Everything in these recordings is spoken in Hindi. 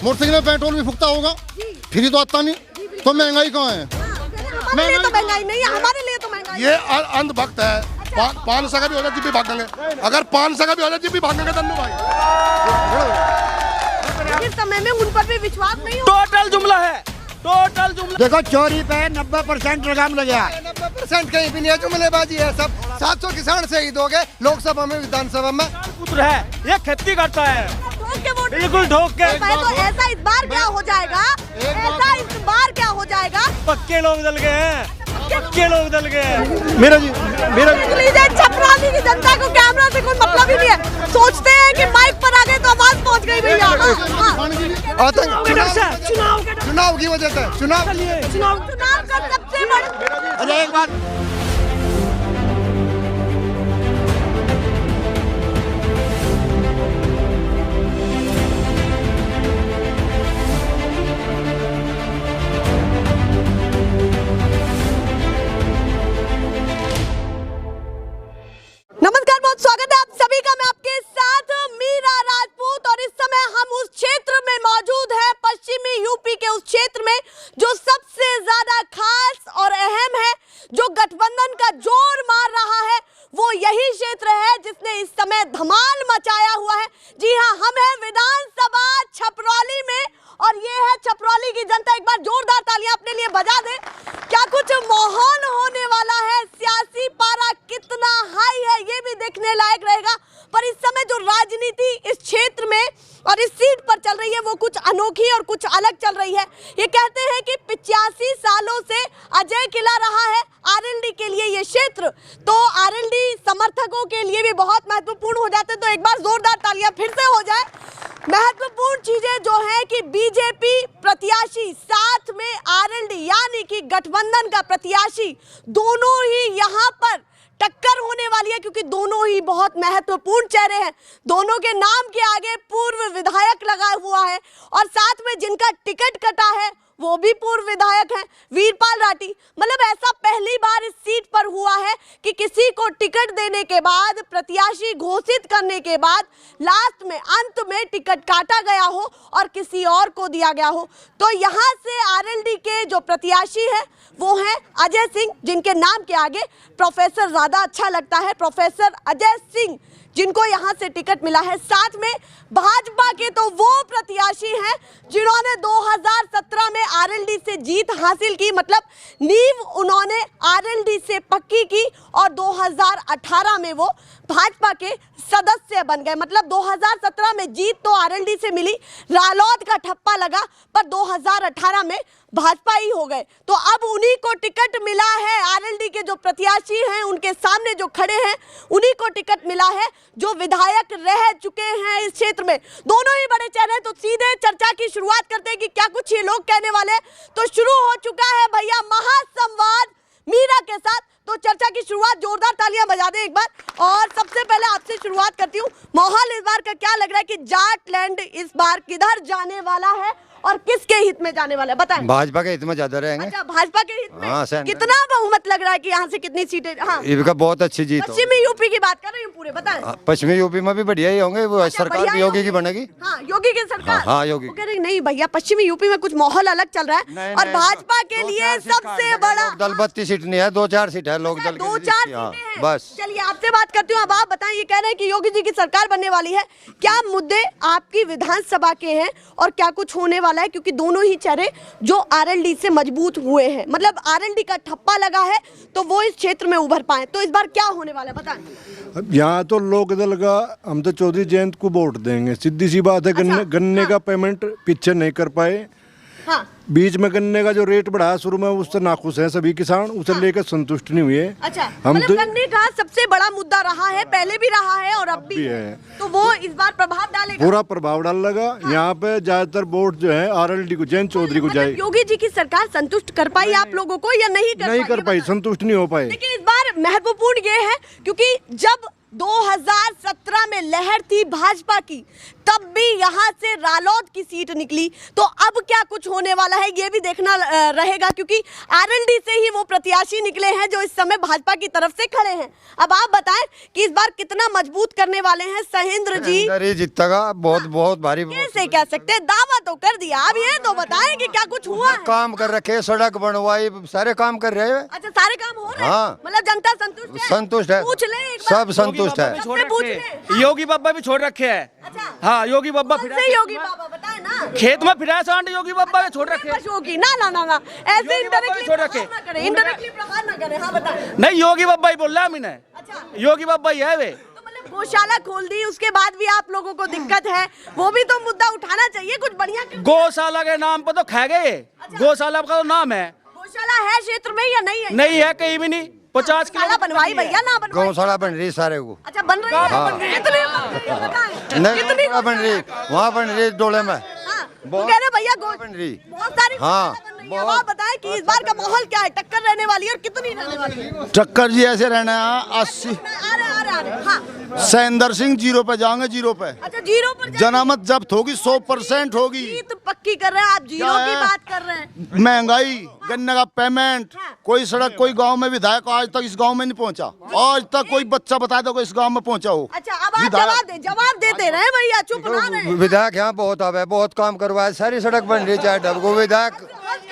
मोटरसाइकिल में पेट्रोल भी फूकता होगा, फ्री तो आता नहीं, तो महंगाई कहाँ है? हमारे लिए तो महंगाई नहीं है, हमारे लिए तो महंगाई। ये अंधभक्त है। 500 का भी हो जाए जिब भी भागेंगे, अगर 500 का भी हो जाए जिब भी भागेंगे तन्नू भाई। इस समय में उन पर भी विश्वास नहीं हो। टोटल जुमला है, टोटल जुमला। देखो चोरी पे 90% लगाम लग गया। 90% कहीं भी नहीं है, जुमलेबाजी है सब। 700 किसान शहीद हो गए लोकसभा में, विधानसभा में। पुत्र है, ये खेती करता है, बिल्कुल ठोक के। तो ऐसा इस बार क्या हो जाएगा, ऐसा इस बार क्या हो जाएगा? पक्के लोग दल गए हैं, पक्के लोग दल गए हैं। मेरा छपरासी की जनता को कैमरा से कोई मतलब ही नहीं है। सोचते हैं कि माइक पर आ गए तो आवाज पहुंच गई भैया। चुनाव की वजह से चुनाव का सबसे बड़ा। अरे एक बात नमस्कार, बहुत स्वागत है आप सभी का। मैं आपके साथ मीरा राजपूत और इस समय हम उस क्षेत्र में मौजूद है, पश्चिमी यूपी के उस क्षेत्र में जो सबसे ज्यादा खास और अहम है, जो गठबंधन का जोर मार रहा है, वो यही क्षेत्र है जिसने इस समय धमाल मचाया हुआ है। जी हाँ, हम हैं विधानसभा छपरौली में और ये है छपरौली की जनता। एक बार जोरदार तालियां अपने लिए बजा दे। क्या कुछ माहौल होने वाला है, सियासी पारा कितना हाई है ये भी देखने लायक रहेगा। पर इस समय जो राजनीति इस क्षेत्र में और इस सीट पर चल रही है वो कुछ अनोखी और कुछ अलग चल रही है। ये कहते हैं कि 85 सालों से अजय किला रहा है आरएलडी के लिए ये क्षेत्र, तो आरएलडी समर्थकों के लिए भी बहुत महत्वपूर्ण हो जाते। तो एक बार जोरदार तालियां फिर से हो जाए। महत्वपूर्ण चीजें जो है कि बीजेपी प्रत्याशी साथ में आरएलडी यानी कि गठबंधन का प्रत्याशी, दोनों ही यहाँ पर टक्कर होने वाली है, क्योंकि दोनों ही बहुत महत्वपूर्ण चेहरे हैं। दोनों के नाम के आगे पूर्व विधायक लगा हुआ है और साथ में जिनका टिकट कटा है वो भी पूर्व विधायक हैं, वीरपाल राठी। मतलब ऐसा पहली बार इस सीट पर हुआ है कि किसी को टिकट देने के बाद, प्रत्याशी घोषित करने के बाद लास्ट में, अंत में टिकट काटा गया हो और किसी और को दिया गया हो। तो यहाँ से आरएलडी के जो प्रत्याशी है वो हैं अजय सिंह, जिनके नाम के आगे प्रोफेसर ज्यादा अच्छा लगता है, प्रोफेसर अजय सिंह, जिनको यहाँ से टिकट मिला है। साथ में भाजपा के तो वो प्रत्याशी हैं जिन्होंने 2017 में आरएलडी से जीत हासिल की, मतलब नींव उन्होंने आरएलडी से पक्की की और 2018 में वो भाजपा के सदस्य बन गए। मतलब 2017 में जीत तो आरएलडी से मिली, रालोद का ठप्पा लगा, पर 2018 में भाजपा ही हो गए। तो अब उन्हीं को टिकट मिला है, आरएलडी के जो प्रत्याशी हैं उनके सामने जो खड़े हैं उन्हीं को टिकट मिला है, जो विधायक रह चुके हैं इस क्षेत्र में। दोनों ही बड़े चेहरे। तो सीधे चर्चा की शुरुआत करते हैं कि क्या कुछ ये लोग कहने वाले हैं। तो शुरू हो चुका है भैया महासंवाद मीरा के साथ। तो चर्चा की शुरुआत, जोरदार तालियां बजा दें एक बार। और सबसे पहले आपसे शुरुआत करती हूँ, माहौल इस बार का क्या लग रहा है कि जाटलैंड इस बार किधर जाने वाला है और किसके हित में जाने वाला है, बताएं। भाजपा के हित में ज्यादा रहेंगे। अच्छा, भाजपा के हित में। हाँ, कितना बहुमत लग रहा है कि यहाँ से कितनी सीटें? हाँ, इनका बहुत अच्छी जीत हो। पश्चिमी यूपी की बात कर रही हूँ, पूरे बताएं। पश्चिमी यूपी में भी बढ़िया ही होंगे, वो सरकार भी योगी की बनेगी। हाँ, योगी की सरकार। हाँ, योगी। कह रही नहीं भैया, पश्चिमी यूपी में कुछ माहौल अलग चल रहा है और भाजपा के लिए सबसे बड़ा दल 32 सीट नहीं है, 2-4 सीट है लोक दल, 2-4 सीटें हैं। बस। चलिए आपसे बात करती हूँ। अब आप बताएं, ये कह रहे हैं कि योगी जी की सरकार बनने वाली है, क्या मुद्दे आपकी विधानसभा के हैं और क्या कुछ होने वाला है? क्योंकि दोनों चेहरे जो आरएलडी से मजबूत हुए हैं, मतलब आरएलडी का ठप्पा लगा है तो वो इस क्षेत्र में उभर पाए। तो इस बार क्या होने वाला है, बताएं। अब यहाँ तो लोक दल का हम तो चौधरी जयंत को वोट देंगे, सीधी सी बात है। गन्ने का पेमेंट पीछे नहीं कर पाए। हाँ, बीच में गन्ने का जो रेट बढ़ा शुरू में, उससे नाखुश हैं सभी किसान, उसे लेकर संतुष्ट नहीं हुए। अच्छा, हम मतलब तो गन्ने का सबसे बड़ा मुद्दा रहा है, पहले भी रहा है और अब भी है। तो वो इस बार प्रभाव डालेगा, पूरा प्रभाव डाल लगा। यहाँ पे ज्यादातर वोट जो है आरएलडी को, जयंत चौधरी को जाए। योगी जी की सरकार संतुष्ट कर पाई आप लोगों को या नहीं कर पाई, संतुष्ट नहीं हो पाए। लेकिन इस बार महत्वपूर्ण ये है क्योंकि जब 2017 में लहर थी भाजपा की, तब भी यहाँ से रालोद की सीट निकली। तो अब क्या कुछ होने वाला है ये भी देखना रहेगा, क्योंकि आरएलडी से ही वो प्रत्याशी निकले हैं जो इस समय भाजपा की तरफ से खड़े हैं। अब आप बताएं कि इस बार कितना मजबूत करने वाले हैं सहेंद्र जी? जीतेगा, बहुत बहुत भारी। कैसे कह सकते हैं, दावा तो कर दिया, अब ये तो बताएं कि क्या कुछ हुआ है? काम कर रखे, सड़क बनवाई, सारे काम कर रहे हैं। अच्छा, सारे काम हो रहे हैं। हाँ। मतलब जनता संतुष्ट है? संतुष्ट है, पूछ ले एक बार। सब संतुष्ट है। सबसे पूछ ले। योगी बाबा भी छोड़ रखे हैं। अच्छा। हाँ, योगी बाबा कौन से योगी बाबा बताए ना? खेत में फिराया सांड योगी बाबा छोड़ रखे हैं। योगी ना ना ना ना ऐसे योगी बाबा भी इनडायरेक्टली छोड़ रखे। ना करें, इनडायरेक्टली प्रहार ना करें। हाँ बताएं। नहीं, योगी बाबा ही बोल रहा है मैंने। अच्छा, योगी बाबा ही है वे। तो मतलब गौशाला खोल दी, उसके बाद भी आप लोगों को दिक्कत है, वो भी तो मुद्दा उठाना चाहिए कुछ बढ़िया। गौशाला के नाम पर तो खा गए। गौशाला का तो नाम है। गौशाला है क्षेत्र में या नहीं है? नहीं है, कहीं भी नहीं। 50 गौशाला बनवाई भैया, ना बनवाई? गौशाला बन रही सारे को। अच्छा, बन रही है। हाँ। कितनी बन रही है बताएं? नहीं, कितनी गौशाला बन रही, वहाँ बन रही डोले में। हाँ, वो बहुत कह रहे भैया बन रही। बहुत सारी हाँ, गौशाला बन रही है। अब आप बताएं कि इस बार का माहौल क्या है, टक्कर रहने वाली है और कितनी रहने वाली है? टक्कर जी ऐसे रहना है 80। आ रहे हाँ। सहेंद्र सिंह 0 पे जाएंगे, 0 पे। अच्छा, जीरो पर जनामत जब्त होगी, 100% होगी। जीत पक्की कर रहे हैं आप, जीरो क्या की है? बात कर रहे हैं। महंगाई, गन्ने का पेमेंट, हाँ। कोई सड़क, कोई गांव में विधायक आज तक इस गांव में नहीं पहुंचा। आज तक कोई बच्चा बता दो इस गांव में पहुंचा हो। अच्छा, अब आप जवाब देते रहे भैया, चुप ना रहे। विधायक यहाँ बहुत आवे, बहुत काम करवाए, सारी सड़क बन रही चाहे डबको। विधायक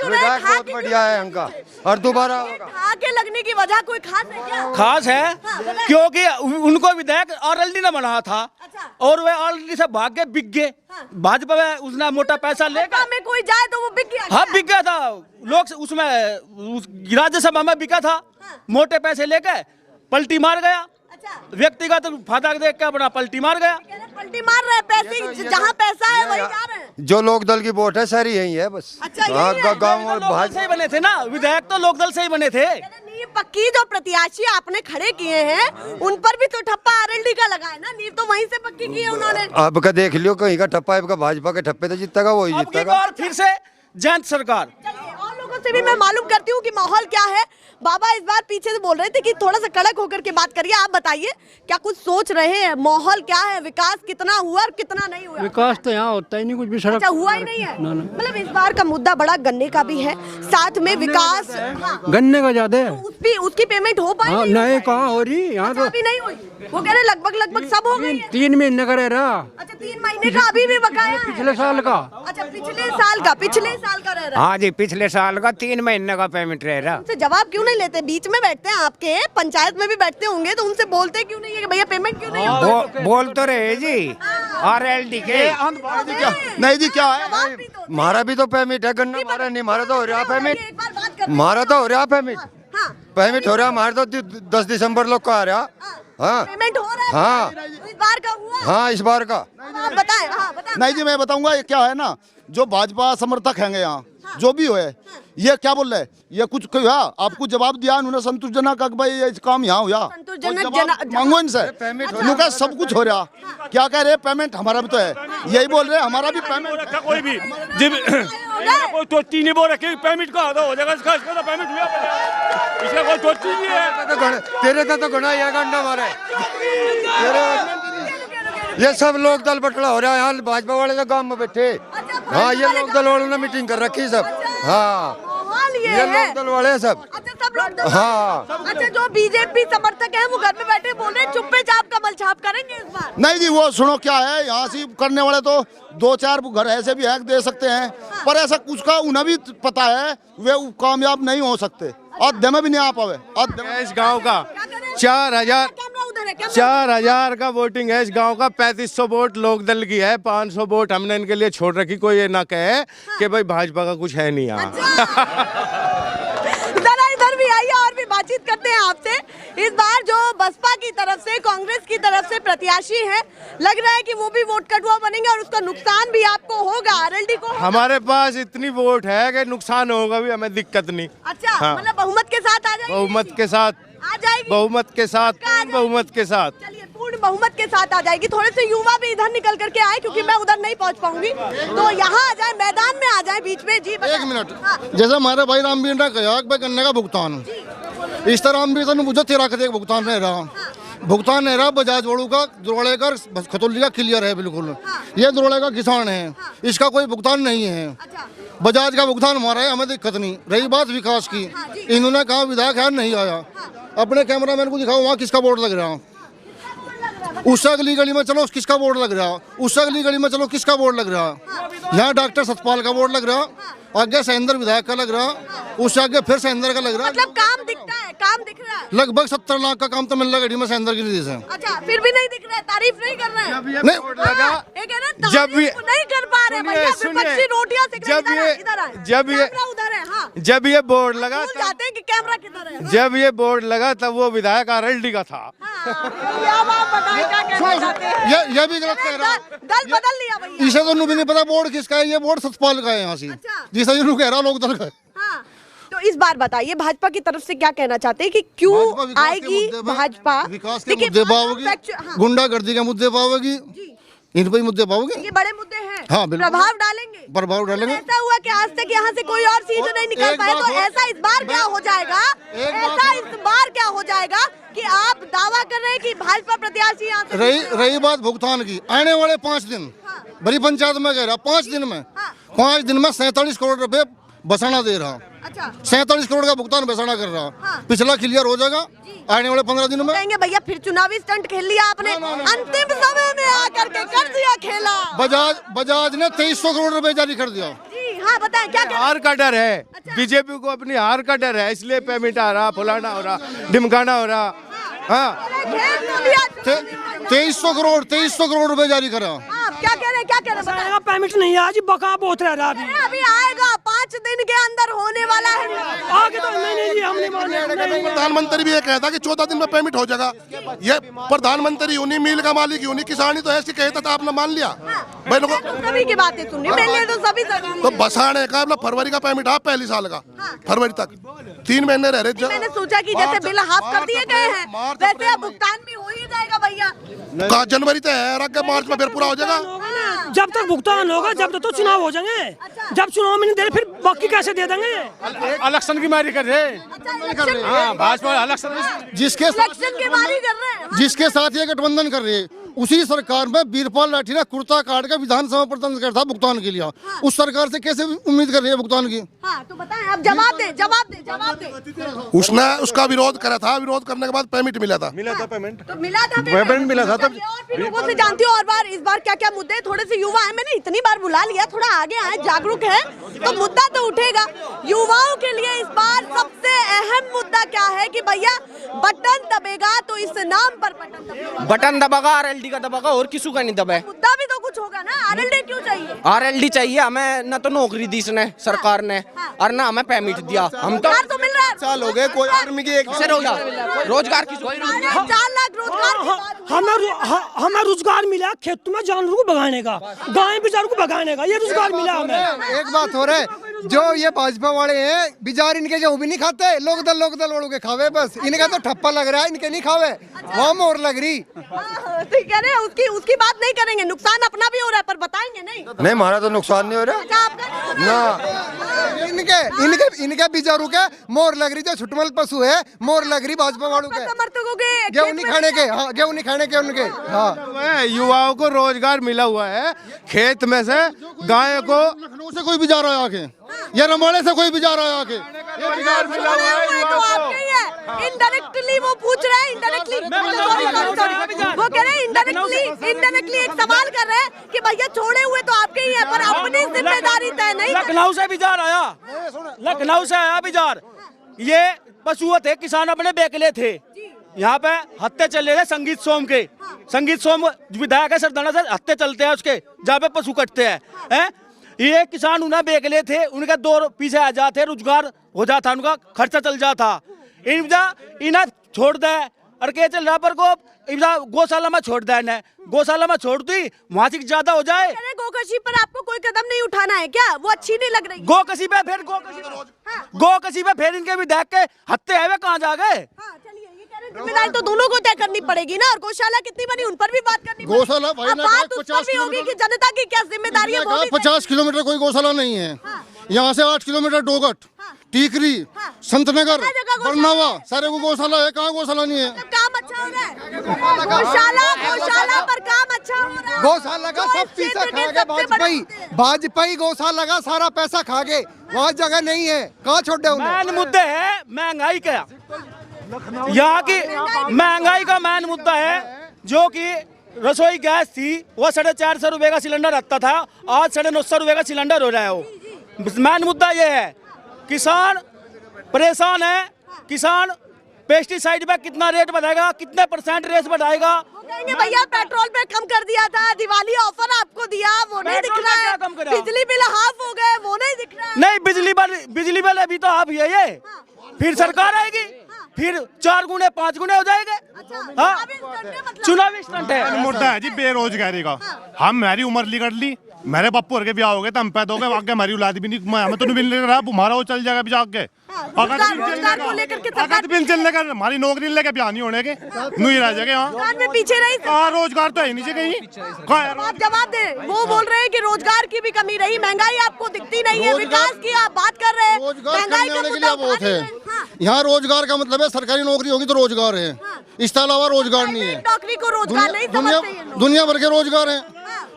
बहुत बढ़िया है इनका, और दोबारा होगा। आगे लगने की वजह कोई खास है क्या? खास है बताएं। क्योंकि उनको विधायक आरएलडी ने बना था। अच्छा। और वे आरएलडी से भाग के बिक गए। भाजपा में उसने मोटा पैसा लेकर। भाजपा में कोई जाए तो वो बिक गया। हाँ, बिक गया था। लोग उसमें राज्यसभा में बिका था। मोटे पैसे लेकर पलटी मार गया। अच्छा, व्यक्तिगत फायदा देख के अपना पलटी मार गया। कह रहे पलटी मार रहे हैं, पैसे जहाँ पैसा है वही जा रहे हैं। जो लोक दल की वोट है सारी यही है बस। अच्छा, यही हाँ, है। गाँव और लोकदल से ही बने थे ना, विधायक तो लोकदल से ही बने थे। नींव पक्की जो प्रत्याशी आपने खड़े किए हैं उन पर भी तो ठप्पा आरएलडी का लगा है ना, नींव तो वहीं से पक्की की है उन्होंने। आपका देख लियो, कहीं का ठप्पा है, आपका भाजपा के ठप्पे तो जीतेगा वही अब की जीतेगा। बार फिर से जयंत सरकार। चलिए, और लोगों से भी मैं मालूम करती हूँ कि माहौल क्या है। बाबा इस बार पीछे से बोल रहे थे कि थोड़ा सा कड़क होकर के बात करिए। आप बताइए, क्या कुछ सोच रहे हैं? माहौल क्या है? विकास कितना हुआ और कितना नहीं हुआ? विकास तो यहाँ होता ही नहीं, कुछ भी सड़क। अच्छा, हुआ ही नहीं है। मतलब इस बार का मुद्दा बड़ा गन्ने का भी है, साथ में विकास। हाँ, गन्ने का ज्यादा है। उसकी पेमेंट हो पाई? हाँ, नहीं कहाँ हो रही यहाँ तो। अभी नहीं हुई, वो कह रहे लगभग सब हो गई है। 3 महीने का रह रहा। अच्छा, 3 महीने का अभी भी बकाया है? पिछले साल का। अच्छा, पिछले साल का रह रहा है। हाँ जी, पिछले साल का 3 महीने का पेमेंट रह रहा। उनसे जवाब क्यों नहीं लेते? बीच में बैठते हैं आपके, पंचायत में भी बैठते होंगे, तो उनसे बोलते क्यों नहीं है कि भैया पेमेंट क्यों नहीं होता? बोल तो रहे जी आरएलडी के। नहीं जी, क्या है? जवाब भी तो दे। हमारा भी तो पेमेंट है, गन्ना हमारा नहीं, हमारा तो हो रहा पेमेंट। एक बार बात करते हैं। हमारा तो हो रहा पेमेंट। हाँ, पेमेंट हो रहा हमारा तो 10 दिसंबर लोग का आ रहा। हाँ पेमेंट हो रहा है। हाँ। तो इस बार का हुआ? हाँ, इस बार का। आप बताएं। हाँ, बताएं। नहीं जी, मैं बताऊंगा। ये क्या है ना, जो भाजपा समर्थक हैं यहाँ, जो भी है, ये क्या बोल रहे हैं, ये कुछ हुआ, आपको जवाब दिया उन्होंने संतोषजनक, भाई ये काम यहाँ हुआ। संतोषजनक और जवाब मांगो इनसे। उनका सब कुछ हो रहा। क्या कह रहे हैं? पेमेंट हमारा भी तो है, यही बोल रहे हैं, हमारा भी पेमेंट। कोई भी कोई टोटी नहीं बोल रखी, पेमेंट का हो जाएगा, इसका तो पेमेंट हुआ, इसका कोई टोटी नहीं है। तेरे तो गणा ये गंडा मारे। ये सब लोक दल बटला हो रहा है यहाँ, भाजपा वाले तो गांव में बैठे। हाँ, ये लोक दल वालों ने मीटिंग कर रखी सब। हाँ, माहौल ये ये है। लोक दल वाले सब। अच्छा, सब लोग हाँ। अच्छा, जो बीजेपी समर्थक है वो घर में बैठे बोल रहे हैं चुप्पे चाप कमल छाप करेंगे इस बार। नहीं जी, वो सुनो क्या है, यहाँ से करने वाले तो 2-4 घर ऐसे भी हैक दे सकते हैं, पर ऐसा कुछ का उन्हें भी पता है वे कामयाब नहीं हो सकते। अध्य में भी नहीं आ पावे। इस गांव का 4000 कैमरा उधर है, कैमरा 4000 का वोटिंग है इस गांव का। 3500 वोट लोक दल की है, 500 वोट हमने इनके लिए छोड़ रखी। कोई ये ना कहे कि भाई भाजपा का कुछ है नहीं यहाँ। जरा इधर भी आइए और भी बातचीत करते हैं आपसे। इस बार जो बसपा की तरफ से, कांग्रेस की तरफ से प्रत्याशी है, लग रहा है कि वो भी वोट कटुआ बनेंगे और उसका नुकसान भी आपको होगा, आरएलडी को होगा। हमारे पास इतनी वोट है कि नुकसान होगा भी, हमें दिक्कत नहीं। अच्छा, हाँ। मतलब बहुमत के साथ आ जाएगी? बहुमत के साथ आ जाएगी। बहुमत के साथ बहुमत के साथ। चलिए, पूर्ण बहुमत के साथ आ जाएगी। थोड़े से युवा भी इधर निकल करके आए, क्योंकि मैं उधर नहीं पहुंच पाऊंगी, तो यहाँ आ जाए, मैदान में आ जाए, बीच में। जी बताएं। 1 मिनट। हाँ। जैसे हमारे भाई रामवीर ने कहा कि भाई गन्ने का भुगतान, इस तरह रामवीर ने मुझे 13 का भुगतान रह रहा। भुगतान नहीं रहा बजाज वालों का, दुरोड़े का खतौली का क्लियर है बिल्कुल। ये दुरोड़े का किसान है, इसका कोई भुगतान नहीं है। बजाज का भुगतान हमारा है, हमें दिक्कत नहीं। रही बात विकास की, इन्होंने कहा विधायक है नहीं आया। अपने कैमरामैन को दिखाओ वहाँ किसका बोर्ड लग रहा, उससे अगली गली में चलो किसका बोर्ड लग रहा, उससे अगली गली में चलो किसका बोर्ड लग रहा। यहाँ डॉक्टर सतपाल का बोर्ड लग रहा, आगे सहेंद्र विधायक का लग रहा, उससे आगे फिर सहेंद्र का लग रहा। मतलब काम दिखता है, काम दिख रहा है। लगभग 70 लाख का काम तो मिल रहा है सहेंद्र की नीति से। अच्छा, फिर भी नहीं दिख रहा है, तारीफ नहीं कर रहे हैं। नहीं एक है ना, जब ये नहीं कर पा रहे भैया, विपक्षी रोटियां सेक रहे हैं। इधर है, कैमरा उधर है। हाँ, जब ये बोर्ड लगा भूल जाते हैं कि कैमरा किधर है। जब ये बोर्ड लगा तब वो विधायक आरएलडी का था। अब आप बताएं क्या कहना चाहते हैं। ये भी गलत कह रहा, दल बदल लिया भैया। इसे तो भी नहीं पता बोर्ड किसका है। ये बोर्ड सतपाल का है यहाँ से, जिसे ये कह रहा लोग दल का है। हाँ, तो इस बार बताइए भाजपा की तरफ से क्या कहना चाहते हैं कि क्यों आएगी भाजपा? विकास के मुद्दे पाओगी, गुंडागर्दी के मुद्दे पाओगी, इन पर मुद्दे पाओगे। ये बड़े मुद्दे हैं, हाँ, बिल्कुल। प्रभाव डालेंगे। ऐसा हुआ कि आज तक यहाँ से कोई और सीट नहीं निकल पाए, तो ऐसा इस बार क्या हो जाएगा? ऐसा इस बार क्या हो जाएगा कि आप दावा कर रहे हैं कि भाजपा प्रत्याशी यहाँ से रही बात भुगतान की, आने वाले 5 दिन बड़ी पंचायत में कह रहा 5 दिन में 47 करोड़ रुपए बसाना दे रहा। अच्छा, 47 करोड़ का भुगतान बसाना कर रहा। पिछला क्लियर हो जाएगा आने वाले 15 दिन में। कहेंगे भैया फिर चुनावी स्टंट खेल लिया आपने, अंतिम समय में आकर के कर दिया खेला। बजाज ने 2300 करोड़ रुपए जारी कर दिया। जी हाँ, बताएं क्या हार का डर है। बीजेपी को अपनी हार का डर है, इसलिए पेमेंट आ रहा, फुलाना हो रहा, ढिमकाना हो रहा। हाँ, 2300 करोड़ रुपए जारी करा। क्या कह रहे हैं बताएं। पेमेंट नहीं है, आज बका बहुत रह रहा अभी आएगा, 5 दिन के अंदर होने वाला है। आगे तो नहीं जी, हम नहीं माने। प्रधानमंत्री भी ये कहता कि 14 दिन में पेमेंट हो जाएगा। ये प्रधानमंत्री उन्हीं मिल का मालिक, उन्हीं किसान ही तो ऐसी कहता था, आपने मान लिया। भाई लोगों सभी की बातें सुननी, मेरे तो सभी तो बसाने का मतलब फरवरी का पेमेंट आप पहली साल का फरवरी तक 3 महीने रह रहे। मैंने सोचा कि जैसे बिल हाफ कर दिए गए हैं वैसे अब भुगतान भी हो ही जाएगा भैया। जनवरी तक है, आगे मार्च में फिर पूरा हो जाएगा। जब तक भुगतान होगा जब तक तो चुनाव हो जाएंगे। जब चुनाव में नहीं दे फिर बाकी कैसे दे देंगे? इलेक्शन की मारी कर रहे। हाँ, भाजपा इलेक्शन जिसके साथ ये गठबंधन कर रही है, उसी सरकार में वीरपाल लाठी ने कुर्ता काट के विधानसभा प्रदान कर था भुगतान के लिए। उस सरकार से कैसे उम्मीद कर रही है भुगतान की? हाँ, तो बताएं, आप जवाब दे। उसने उसका विरोध करा था, विरोध करने के बाद पेमेंट मिला था पेमेंट तो मिला था तब। और भी लोगों से जानती हूँ और बार इस बार क्या क्या मुद्दे, थोड़े से युवा है, मैंने इतनी बार बुला लिया, थोड़ा आगे आए, जागरूक है तो मुद्दा तो उठेगा। युवाओं के लिए इस बार सबसे अहम मुद्दा क्या है कि भैया बटन दबेगा तो इस नाम पर बटन दबागा, आरएलडी का दबागा, और किसी का नहीं दबा है। मुद्दा भी तो कुछ होगा ना, आरएलडी क्यों चाहिए? आरएलडी चाहिए हमें, न तो नौकरी दी इसने सरकार ने और ना हमें पेमेंट दिया। हम तो मिल रहा है, साल हो गए, कोई आर्मी की एक से रोजगार की 4 लाख रोजगार। हमें रोजगार मिला खेत में जानवरों को भगाने का, गाय बेचारों को भगाने का, ये रोजगार मिला हमें। एक बात हो रहा है, जो ये भाजपा वाले हैं बिजार इनके जो भी नहीं खाते, लोग दल वालों के खावे, बस इनका तो ठप्पा लग रहा है, इनके नहीं खावे। वहाँ मोर लग रही। तो कह रहे हैं उसकी बात नहीं करेंगे, नुकसान अपना भी हो रहा है पर बताएंगे नहीं। हमारा तो नुकसान नहीं हो रहा ना। इनके बिचारों के मोर लग रही, जो छुटमल पशु है मोर लग रही भाजपा वालों के समर्थकों के गेहूं नहीं खाने के। हाँ, गेहूं नहीं खाने के उनके। हाँ, युवाओं को रोजगार मिला हुआ है, खेत में से गाय को लखनऊ से कोई भी जा रहा है आके, या रमाड़े से कोई भी जा रहा है आके, रोजगार मिला हुआ है युवाओं को। इनडायरेक्टली वो पूछ रहे हैं, इनडायरेक्टली वो कह रहे हैं, इनडायरेक्टली एक सवाल कर रहे हैं कि भैया छोड़े हुए तो आपके ही है पर अपनी जिम्मेदारी तय नहीं। लखनऊ से बिजार आया, लखनऊ से आया बिजार। ये पशु थे, किसान अपने बेकले थे, यहाँ पे हत्या चल रहे संगीत सोम के। संगीत सोम विधायक है सरदाना से, हत्या चलते हैं उसके, जहाँ पे पशु कटते हैं। ये किसान उन्हें बेकले थे, उनके 2 पीछे आ जाते, रोजगार हो जाता, उनका खर्चा चल जाता। इन्हें छोड़ दे और के चल रहा पर को गौशाला में छोड़ दे, इन्हें गौशाला में छोड़ दी, वहाँ से ज्यादा हो जाए। गोकशी पर आपको कोई कदम नहीं उठाना है क्या? वो अच्छी नहीं लग रही गोकशी पे, फिर गोकशी पे फिर इनके भी देख के हत्या है, कहाँ जा गए? जिम्मेदारी तो दोनों को तय करनी पड़ेगी ना, और गौशाला कितनी बनी उन पर भी बात करनी पड़ेगी। गौशाला भाई ने बात उस पर भी होगी कि जनता की क्या जिम्मेदारी है। 50 किलोमीटर कोई गौशाला नहीं है। यहाँ से 8 किलोमीटर डोगट, टीकरी, संतनगर, बरनावा, सारे को गौशाला है। कहाँ गौशाला नहीं है? काम अच्छा हो रहा है। गौशाला पर काम अच्छा हो रहा है। गौशाला का सब पैसा खा गए भाजपा गौशाला का सारा पैसा खा गए, वहाँ जगह नहीं है, कहाँ छोड़ दे मेन मुद्दे है महंगाई का। यहाँ की महंगाई का मेन मुद्दा है, जो कि रसोई गैस थी वो 450 रुपए का सिलेंडर आता था, आज 950 रुपए का सिलेंडर हो रहा है। वो मेन मुद्दा ये है, किसान परेशान है। किसान पेस्टिसाइड पे कितना रेट बढ़ाएगा, कितने % रेट बढ़ाएगा? कहेंगे भैया पेट्रोल पे कम कर दिया था, दिवाली ऑफर आपको दिया, वो नहीं दिख रहा है। बिजली बिल हाफ हो गए, वो नहीं दिख रहा है। नहीं, बिजली बिल अभी तो हाफ ही है ये। फिर सरकार आएगी, फिर 4 गुने 5 गुने हो जाएंगे। हाँ, चुनावी स्टंट है। मुद्दा है जी बेरोजगारी का। हम मेरी उम्र निकल ली, मेरे पप्पू के ब्याह हो गए तो हम पैदा हो गए, आगे हमारी औलाद भी नहीं, हमें तो नहीं मिल रहा, हमारा वो चल जाएगा भी जाके। अगर बिल चलने का हमारी नौकरी लेके ब्याह नहीं होने के नहीं रह जाएगा। यहाँ में पीछे रही, रोजगार तो है नीचे कहीं। आप जवाब दे। वो बोल रहे हैं कि रोजगार की भी कमी रही, महंगाई आपको दिखती नहीं है, विकास की आप बात कर रहे हैं, महंगाई का मुद्दा बहुत है। यहाँ रोजगार का मतलब है सरकारी नौकरी होगी तो रोजगार है, इसके अलावा रोजगार नहीं है। नौकरी को रोजगार नहीं समझते हैं लोग। दुनिया भर के रोजगार है,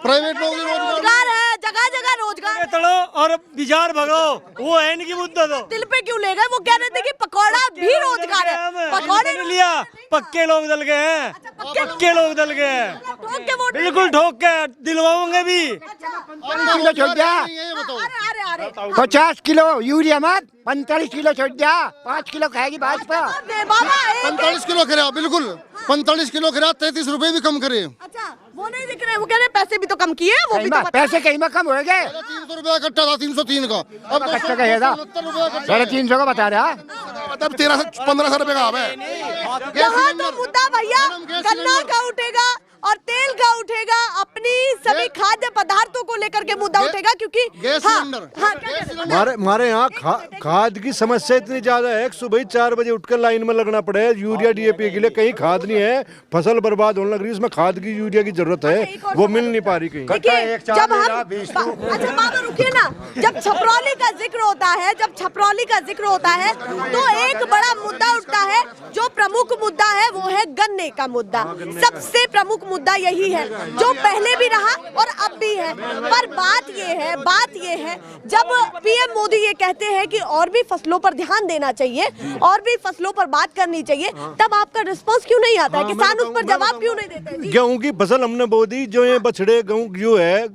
प्राइवेट नौकरी रोजगार है, जगह जगह रोजगार। तड़ो और बिजार भगो, वो है इनकी मुद्दा। तो दिल पे क्यों ले गए? वो कह रहे थे कि पकौड़ा भी रोजगार है। पकौड़े लिया, पक्के लोग दल गए हैं, पक्के लोग दल गए हैं, ठोक के वोट बिल्कुल ठोक के दिलवाओगे भी। 50 किलो यूरिया मत, 45 किलो छोड़ जा, 5 किलो खाएगी भाजपा। 45 किलो खिला, बिल्कुल 45 किलो खिला, 33 रुपए भी कम करे। अच्छा, वो नहीं दिख रहे, वो कह रहे पैसे भी तो कम किए, वो भी तो पैसे कहीं में कम हो गए। 300 रुपया इकट्ठा था, 303 का, अब कच्चा का है 350 का बता रहा, मतलब 1300 से 1500 रुपए का है। यहाँ तो मुद्दा भैया गन्ना का उठेगा और तेल का उठेगा, अपनी सभी खाद्य पदार्थों को लेकर के मुद्दा उठेगा, क्योंकि गैस सिलेंडर हमारे यहाँ खाद की समस्या इतनी ज्यादा है, सुबह 4 बजे उठकर लाइन में लगना पड़े यूरिया DAP के लिए। कहीं खाद नहीं है, फसल बर्बाद होने लग रही है, इसमें खाद की यूरिया की जरूरत है, वो मिल नहीं पा रही कहीं। देखिए, जब हम अच्छा बाबा रुकिए ना, जब छपरौली का जिक्र होता है, जब छपरौली का जिक्र होता है तो एक बड़ा मुद्दा उठता है, जो प्रमुख मुद्दा है वो है गन्ने का मुद्दा। सबसे प्रमुख मुद्दा यही है, जो पहले भी रहा और अब भी है। पर बात ये है जब PM मोदी ये कहते हैं कि और भी फसलों पर ध्यान देना चाहिए, और भी फसलों पर बात करनी चाहिए, तब आपका रिस्पांस क्यों नहीं आता है? किसान उस पर जवाब क्यों नहीं देते? गेहूं की फसल हमने बो दी, जो ये बछड़े गेहूं जो है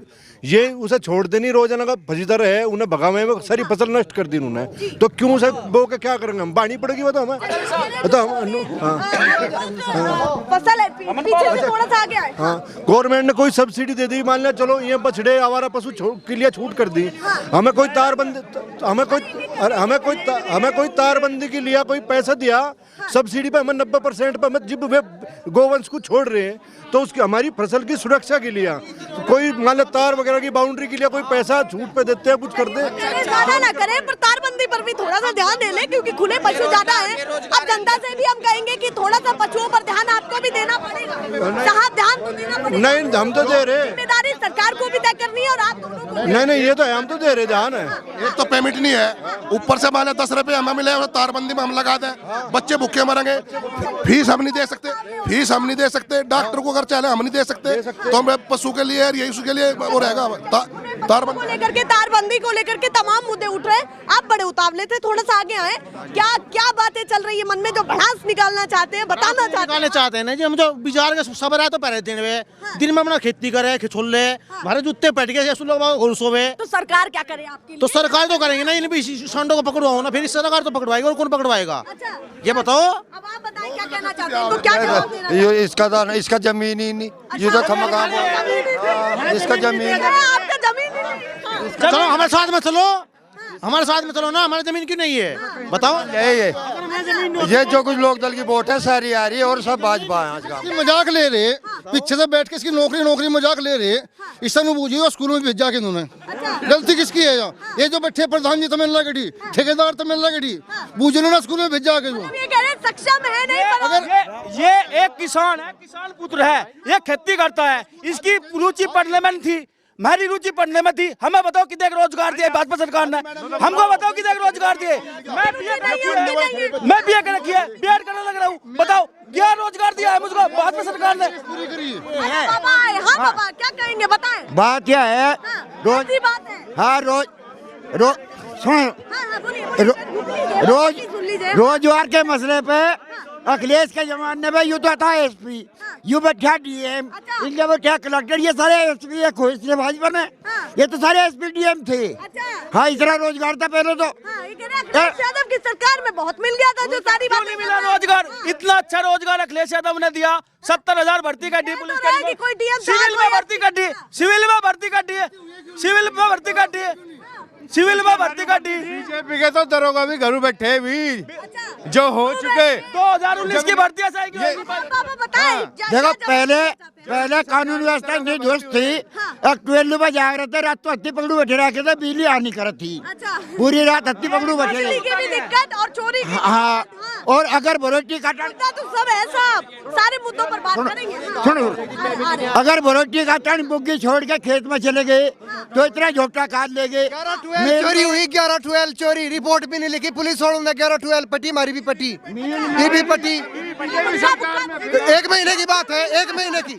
ये उसे छोड़ते नहीं, रोजाना का भजीदर है, उन्हें भगावे में सारी फसल नष्ट कर दी उन्होंने, तो क्यों उसे बो के क्या करेंगे हम? बानी पड़ेगी वो तो हमें, तो फसल है पीछे से थोड़ा सा आगे आए। गवर्नमेंट ने कोई सब्सिडी दे दी, मान लिया चलो ये बछड़े आवारा पशु के लिए छूट कर दी, हमें कोई तारबंदी के लिए कोई पैसा दिया सब्सिडी पे, हमें 90% पे हमें जब वे गोवंश को छोड़ रहे हैं तो उसकी हमारी फसल की सुरक्षा के लिए कोई मान लो तार वगैरह की बाउंड्री के लिए कोई पैसा छूट पे देते हैं, कुछ कर दे। ज्यादा ना करें, पर तारबंदी पर भी थोड़ा सा ध्यान दे ले, क्योंकि खुले पशु ज्यादा है। अब जनता से भी हम कहेंगे कि थोड़ा सा पशुओं पर ध्यान आपको भी देना पड़ेगा साहब, ध्यान तो देना पड़ेगा। नहीं, हम तो दे रहे, जिम्मेदारी सरकार को भी तय करनी है और आप दोनों को। नहीं ये तो है, हम तो दे रहे ध्यान है। एक तो पेमेंट नहीं है, ऊपर से मान 10 रुपए हमें मिले, तारबंदी में हम लगा दें, बच्चे भूखे मरेंगे, फीस हम नहीं दे सकते, डॉक्टर को अगर चाहे हम नहीं दे सकते, तो हम पशु के लिए यही के लिए वो रहेगा। तारबंदी को लेकर के तमाम मुद्दे उठ रहे हैं। आप बड़े उतावले थे, थोड़ा सा आगे आए, क्या बातें चल रही है मन में, जो भड़ास निकालना चाहते हैं, बताना चाहते हैं ना जी। हम जो बिजार के सबर है तो पहले दिन में अपना खेती करे, खिचोले हमारे जूते पट गए सोवे, तो सरकार क्या करे आपके लिए? तो सरकार तो करेंगे ना, इन भी संडों को पकड़वाओ ना, फिर सरकार तो पकड़वाएगी, और कौन पकड़वाएगा? ये बताओ। अब आप बताएं क्या कहना चाहते हैं, तो क्या जवाब देना? ये इसका जमीन ही नहीं, ये तो खमगा इसका जमीन, आपका जमीन नहीं। चलो हमारे साथ में चलो, हमारे साथ में चलो ना, हमारी जमीन क्यों नहीं है बताओ। ये जो कुछ लोक दल की वोट है सारी आ रही है, और सब भाजपा है। आज का मजाक ले रहे, पीछे से बैठ के इसकी नौकरी मजाक ले रहे, इससे बूझिए स्कूल में भेजा के इन्होंने। गलती किसकी है? ये जो बैठे प्रधान जी तमिलनाडु गढ़ी, ठेकेदार तमिलनाडु गढ़ी, बूझे ना स्कूल में भेजा के। ये कह रहे सक्षम है नहीं, अगर ये एक किसान है, किसान पुत्र है, ये खेती करता है, इसकी रुचि पढ़ने में थी, मेरी रुचि पढ़ने में थी। हमें बताओ कितने रोजगार दिए भाजपा सरकार ने, हमको बताओ कितने रोजगार दिए। मैं बीए कर रखी है, बीएड करने लग रहा हूँ, बताओ क्या रोजगार दिया है मुझको भाजपा सरकार ने। हाँ बाबा क्या कहेंगे बताएं। बात यह है रोज, हाँ रोज सुन, रोजगार के मसले पे अखिलेश के जमाने में यूँ तो था एसपी, यूँ बैठा डीएम, इनके बैठा कलेक्टर, ये सारे एसपी है इसलिए भाजपा ने, ये तो सारे एसपी डीएम थे। हाँ इतना रोजगार था पहले तो। अखिलेश यादव की सरकार में बहुत मिल गया था जो सारी बातें मिला रोजगार, इतना अच्छा रोजगार अखिलेश यादव ने दिया। 70,000 भर्ती कर दी पुलिस के, सिविल में भर्ती कर दी, सिविल में भर्ती कर दी, सिविल में भर्ती कर दी, सिविल में भर्ती कर दी। बीजेपी के तो दरोगा भी घर बैठे भी जो हो चुके 2019 की भर्ती देखो पहले कानून व्यवस्था नहीं दुरुस्त थी। 12 में जाग रहे थे, रात तो हत्ती पकड़ू बैठे रखे थे, बिजली आनी कर थी, पूरी रात हत्ती पकड़ू बैठे रहे। दिक्कत और चोरी हाँ, और अगर बरोटी काटन तो सब ऐसा सारे मुद्दों पर बात करेंगे। सुनो, अगर बरोटी काटन बुग्गी छोड़ के खेत में चले गए तो इतना झोपटा काट ले गए। चोरी हुई 11-12 चोरी, रिपोर्ट भी नहीं लिखी पुलिस वालों ने। 11-12 पटी, हमारी भी पटी, ये भी पटी। 1 महीने की बात है, 1 महीने की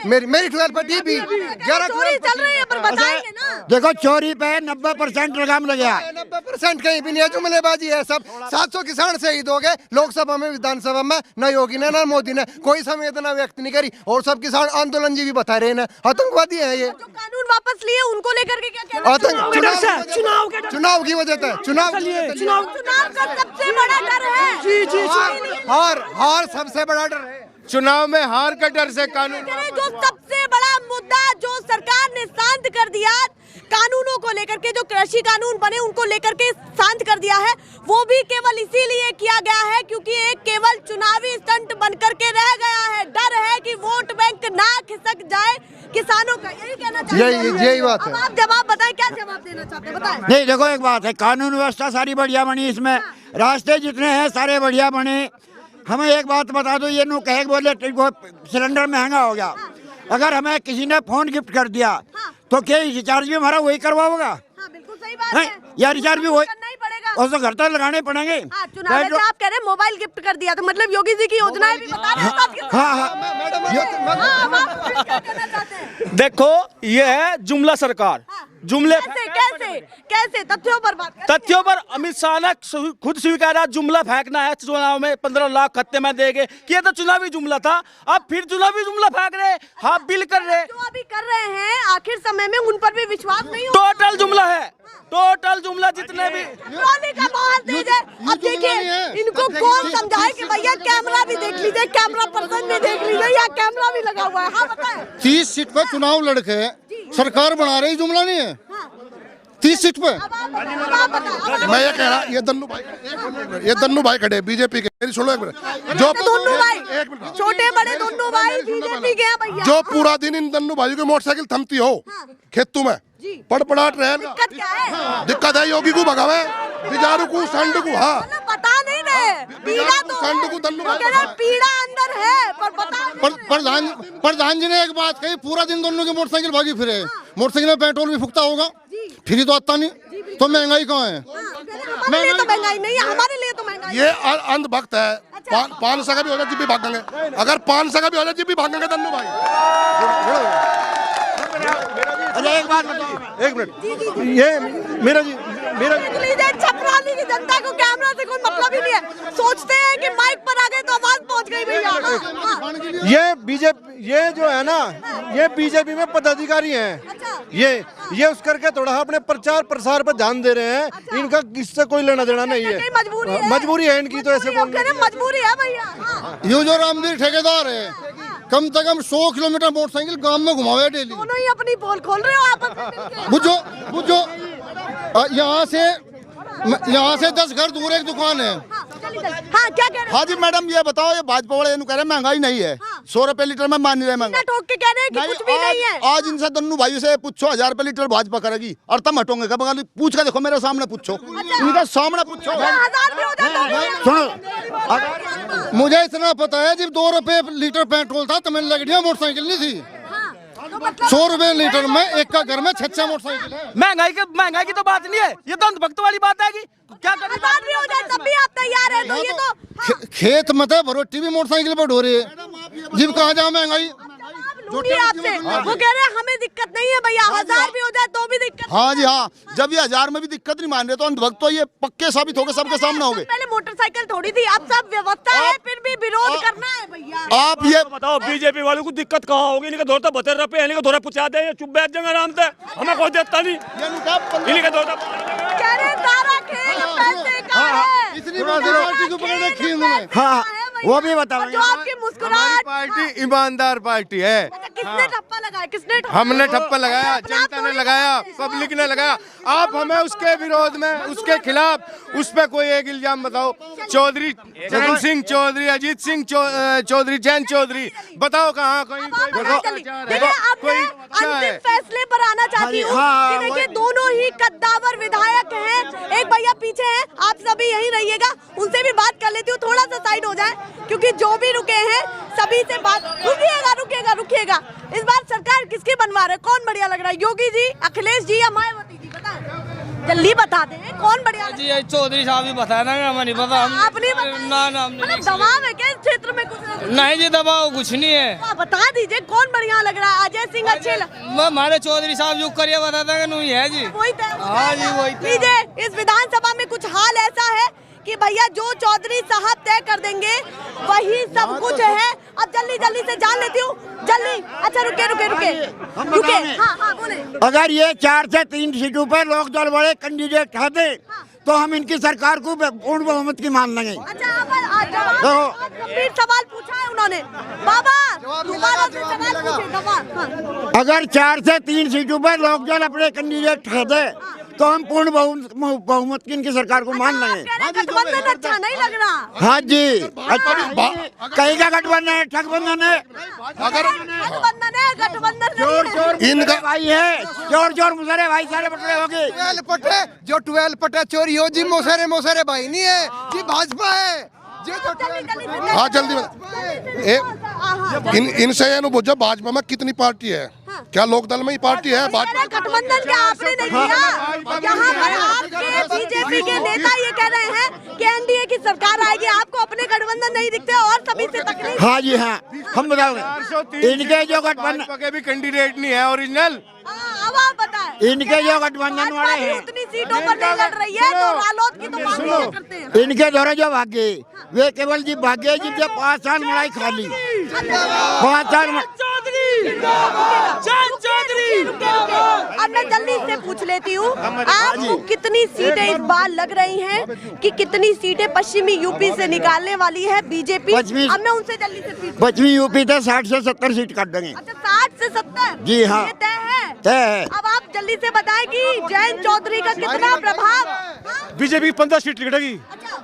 मेरी 12 पटी भी 11 चल रही है, पर बताएंगे ना। देखो चोरी पे 90% लगाम लग गया। 90% कहीं भी नहीं है, जुमलेबाजी है सब। 700 किसान शहीद हो गए लोकसभा में, विधानसभा में, न योगी ने न मोदी ने कोई संवेदना व्यक्त नहीं करी, और सब किसान आंदोलन जी भी बता रहे हैं आतंकवादी है ये। जो कानून वापस लिए उनको लेकर के क्या कहना? चुनाव की वजह से, चुनाव का सबसे बड़ा डर है। हार सबसे बड़ा डर है। चुनाव में हार का डर से कानून जो सबसे बड़ा मुद्दा जो सरकार ने शांत कर दिया, कानूनों को लेकर के, जो कृषि कानून बने उनको लेकर के शांत कर दिया है, वो भी केवल इसीलिए किया गया है क्योंकि एक केवल चुनावी स्टंट बनकर के रह गया है। डर है कि वोट बैंक ना खिसक जाए किसानों का, यही कहना चाहिए। यही बात है। आप जवाब बताएं, क्या जवाब देना चाहते हैं बताएं। नहीं देखो एक बात है, कानून व्यवस्था सारी बढ़िया बनी, इसमें रास्ते जितने हैं सारे बढ़िया बने। हमें एक बात बता दो, ये नो कहे बोले सिलेंडर महंगा हो गया, अगर हमें किसी ने फोन गिफ्ट कर दिया तो क्या रिचार्ज भी हमारा वही करवाओगा? बिल्कुल सही बात है, या रिचार्ज भी वही करना ही पड़ेगा, और तो घर तक लगाने पड़ेंगे। चुनाव में आप कह रहे हैं मोबाइल गिफ्ट कर दिया, तो मतलब योगी जी की योजनाएं भी बता रहे हैं। देखो ये है जुमला सरकार, जुमले कैसे तथ्यों पर बात करें। तथ्यों पर अमित शाह ने खुद स्वीकारा जुमला फेंकना है चुनाव में 15 लाख खत्ते में देंगे, कि ये तो चुनावी जुमला था, अब फिर चुनावी जुमला फेंक रहे, हाफ बिल कर रहे, जो अभी कर रहे हैं आखिर समय में उन पर भी विश्वास नहीं हो। टोटल जुमला है, टोटल जुमला जितने भी का माहौल दीजिए। अब देखिए इनको कौन समझाए कि भैया कैमरा भी देख लीजिए, कैमरा पर्सन भी देख लीजिए, या कैमरा भी लगा हुआ है। हाँ बताएं। 30 सीट पे चुनाव लड़के सरकार बना रही, जुमला नहीं है। 30 सीट पे मैं ये कह रहा, ये दन्नू भाई खड़े बीजेपी के, मेरी सुनो एक मिनट। जो दोनों भाई, छोटे बड़े दोनों भाई बीजेपी के हैं भैया। जो पूरा दिन इन दन्नू भाइयों की मोटरसाइकिल थमती हो खेतों में, पड़पड़ाट रहे, दिक्कत है योगी को भगावे, बिजारू को संड को। हाँ बता नहीं रहे, पीड़ा तो संड को दन्नू पीड़ा अंदर है, पर बता। प्रधान जी ने एक बात कही, पूरा दिन दोनों की मोटरसाइकिल भागी फिरे, मोटरसाइकिल में पेट्रोल भी फूकता होगा, फ्री तो आता नहीं, तो महंगाई कहाँ है? हमारे लिए तो महंगाई नहीं है, हमारे लिए तो महंगाई। ये अंधभक्त है। 500 का भी हो जाए जिप भी भागेंगे, अगर 500 का भी हो जाए जिप भी भागेंगे दन्नू भाई। अरे एक बात बताओ, एक मिनट, ये मेरा छपराली की जनता को कैमरा से कोई मतलब ही नहीं है, सोचते हैं कि माइक पर आ गए तो आवाज पहुंच गई भैया। ये जो है ना, ये बीजेपी में पदाधिकारी हैं, ये उस करके थोड़ा अपने प्रचार प्रसार पर ध्यान दे रहे हैं, इनका किससे कोई लेना देना नहीं है, मजबूरी है इनकी, तो ऐसे बोलने मजबूरी है भैया। ये जो रामवीर ठेकेदार है, कम से कम 100 किलोमीटर मोटरसाइकिल गांव में घुमावे डेली। दोनों ही अपनी पोल खोल रहे हो आपस में। बुझो यहाँ से 10 घर दूर एक दुकान है। हाँ क्या कह रहे हैं? हाँ जी मैडम, ये बताओ, ये भाजपा वाले कह रहे महंगाई नहीं है, 100 रुपए लीटर में मान नहीं रहे महंगाई, ठोक के कह रहे हैं कि कुछ भी नहीं है। आज इनसे दन्नू भाई से पूछो 1000 रुपए लीटर भाजपा करेगी, और तब हटोगे कब? पूछ के देखो, मेरे सामने पूछो, इनके सामने पूछो। 1000 भी हो जाता। सुनो, मुझे इतना पता है, जब 2 रुपए लीटर पेट्रोल था तो मैंने लगड़िया मोटरसाइकिल नहीं थी, 100 रुपए लीटर में एक का घर में 6 मोटरसाइकिल है। महंगाई की तो बात नहीं है, ये तो अंधभक्त वाली बात है। क्या करें, बात भी हो जाए तब भी आप तैयार हैं, तो ये तो खेत मत है भरोटी भी मोटरसाइकिल पर ढो रही है। जीव कहाँ जाओ महंगाई लूंगी आपसे। वो कह रहे हैं हमें दिक्कत नहीं है भैया, 1000 भी हो जाए तो भी दिक्कत। हाँ जी हाँ, जब ये 1000 में भी दिक्कत नहीं मान रहे तो अंधभक्त तो ये पक्के साबित हो गए, सबके सामने हो गए। पहले मोटरसाइकिल थोड़ी थी, अब सब व्यवस्था है, फिर भी विरोध करना है भैया। आप ये बताओ बीजेपी वालों को दिक्कत कहाँ होगी? इनके दौर तो 72 रुपए, इनके दौर पूछा दे, चुप बैठ जाएंगे आराम से, हमें कोई देता नहीं। इनके दौर कह रहे सारा खेल पैसे का है। इतनी पार्टी को पकड़ने खींच में। हाँ वो भी बताओ। जो आपकी मुस्कुराहट, पार्टी ईमानदार पार्टी है। किसने ठप्पा लगाया? किसने हमने ठप्पा लगाया, जनता ने लगाया, पब्लिक ने लगाया। आप हमें उसके विरोध में, उसके खिलाफ, उस पे कोई एक इल्जाम बताओ। चौधरी चरण सिंह चौधरी, अजीत सिंह चौधरी, जैन चौधरी, बताओ कहाँ कोई अंतिम फैसले पर आना चाहती हूँ कि देखिए दोनों ही कद्दावर विधायक हैं। एक भैया पीछे हैं, आप सभी यहीं रहिएगा, उनसे भी बात कर लेती हूँ, थोड़ा सा साइड हो जाए, क्योंकि जो भी रुके हैं सभी से बात। रुकिएगा। इस बार सरकार किसकी बनवा रहे, कौन बढ़िया लग रहा है? योगी जी, अखिलेश जी या मायावती जी? बताएं, जल्दी बता दें कौन बढ़िया जी। चौधरी साहब भी बताया ना, हमें नहीं पता। आप नहीं बता? मतलब दबाव है क्या इस क्षेत्र में? कुछ नहीं जी, दबाव कुछ नहीं है। आप बता दीजिए कौन बढ़िया लग रहा है। अजय सिंह अच्छे हमारे चौधरी साहब जो करिए बता देंगे, नहीं है जी। वही हाँ जी, वही लीजिए, इस विधानसभा में कुछ हाल ऐसा है कि भैया जो चौधरी साहब तय कर देंगे वही सब कुछ है। अब जल्दी से जान लेती हूँ, जल्दी। अच्छा रुके। हाँ बोले। अगर ये 4 से 3 सीटों पर लोक दल वाले कैंडिडेट ठहरे तो हम इनकी सरकार को पूर्ण बहुमत की मान लेंगे। अच्छा, गंभीर सवाल पूछा है उन्होंने। बाबा दोबारा से सवाल पूछे। अगर 4 से 3 सीटों पर लोक दल अपने कैंडिडेट ठहरे तो हम पूर्ण बहुमत की इनकी सरकार को मान लेंगे। गठबंधन अच्छा नहीं लग रहा। हाँ जी, कहीं का गठबंधन है, ठगबंधन है। अगर गठबंधन इनका भाई है, चोर मुसरे भाई सारे पटरे हो गए। 12 पटे चोरी हो जी, मोसरे भाई नहीं है जी, भाजपा है जी। हाँ जल्दी इनसे ये पूछो भाजपा में कितनी पार्टी है? क्या लोकदल में ही पार्टी है? गठबंधन क्या आपने नहीं किया? यहाँ पर आपके बीजेपी के नेता ये कह रहे हैं कि एनडीए की सरकार आएगी, आपको अपने गठबंधन नहीं दिखते और सभी से तकलीफ। हाँ जी हाँ, हम बताओगे इनके जो गठबंधन के भी कैंडिडेट नहीं है ओरिजिनल। अब आप बताएं, इनके जो गठबंधन वाले हैं उतनी सीटों पर नहीं लड़ रही है तो रालोद की तो मांग करते हैं। इनके द्वारा जो भाग्य वे केवल जी भाग्य जिनके 5 साल मलाई खा ली, 5 साल। अब मैं जल्दी से पूछ लेती हूँ, आपको कितनी सीटें इस बार लग रही हैं कि कितनी सीटें पश्चिमी यूपी से निकालने वाली है बीजेपी? अब मैं उनसे जल्दी से पश्चिमी यूपी से 60 से 70 सीट काट देंगे। अच्छा 60 से 70? जी हाँ, ये तय है। अब आप जल्दी से बताएं कि जैन चौधरी का कितना प्रभाव? बीजेपी 15 सीट टिकटेगी।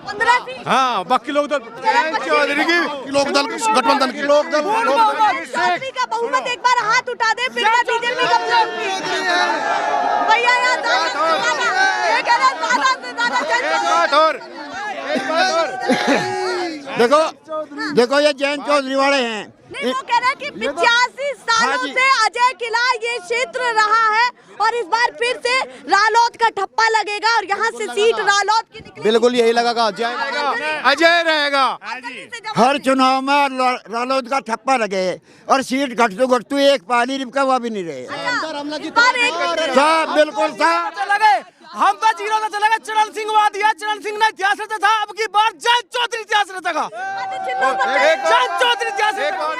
15 सीट? हाँ, बाकी लोग चौधरी की लोकदल गठबंधन की चौधरी का बहुमत एक बार हाथ उठा दे, फिर मैं बीजेपी का भैया देखो ये जैन चौधरी वाले हैं। नहीं, वो कह रहे हैं कि 85 सालों से अजय किला ये क्षेत्र रहा है और इस बार फिर से रालोद का ठप्पा लगेगा और यहाँ से सीट रालोद की निकलेगी। बिल्कुल यही लगेगा, अजय रहेगा। हर चुनाव में रालोद का ठप्पा लगे और सीट घटतू एक पाली रिपका हुआ भी नहीं रहे। साहब बिल्कुल साहब, हम तो जीरो न चलेगा। चरण सिंह वाद दिया, चरण सिंह ने इतिहास रचा था, अब की बार जैन चौधरी इतिहास रचेगा। जैन चौधरी इतिहास।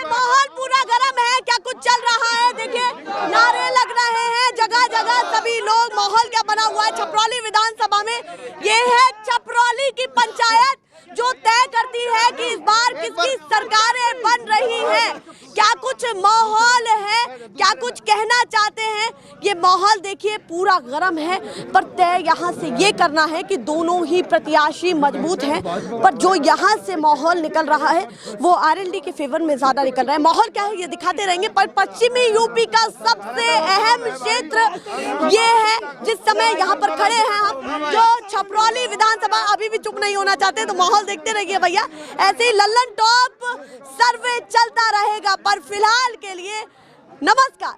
माहौल पूरा गर्म है, क्या कुछ चल रहा है? देखिए नारे लग रहे हैं जगह जगह, सभी लोग। माहौल क्या बना हुआ है छपरौली विधानसभा में? ये है छपरौली की पंचायत जो तय करती है कि इस बार किसकी सरकारें बन रही हैं। क्या कुछ माहौल है, क्या कुछ कहना चाहते हैं? ये माहौल देखिए पूरा गर्म है, पर तय यहाँ से ये करना है कि दोनों ही प्रत्याशी मजबूत हैं, पर जो यहाँ से माहौल निकल रहा है वो आरएलडी के फेवर में ज्यादा निकल रहा है। माहौल क्या है ये दिखाते रहेंगे, पर पश्चिमी यूपी का सबसे अहम क्षेत्र ये है जिस समय यहाँ पर खड़े हैं हम, जो छपरौली विधानसभा। अभी भी चुप नहीं होना चाहते तो माहौल देखते रहिए भैया। ऐसे ही लल्लन टॉप सर्वे चलता रहेगा, पर फिलहाल के लिए नमस्कार।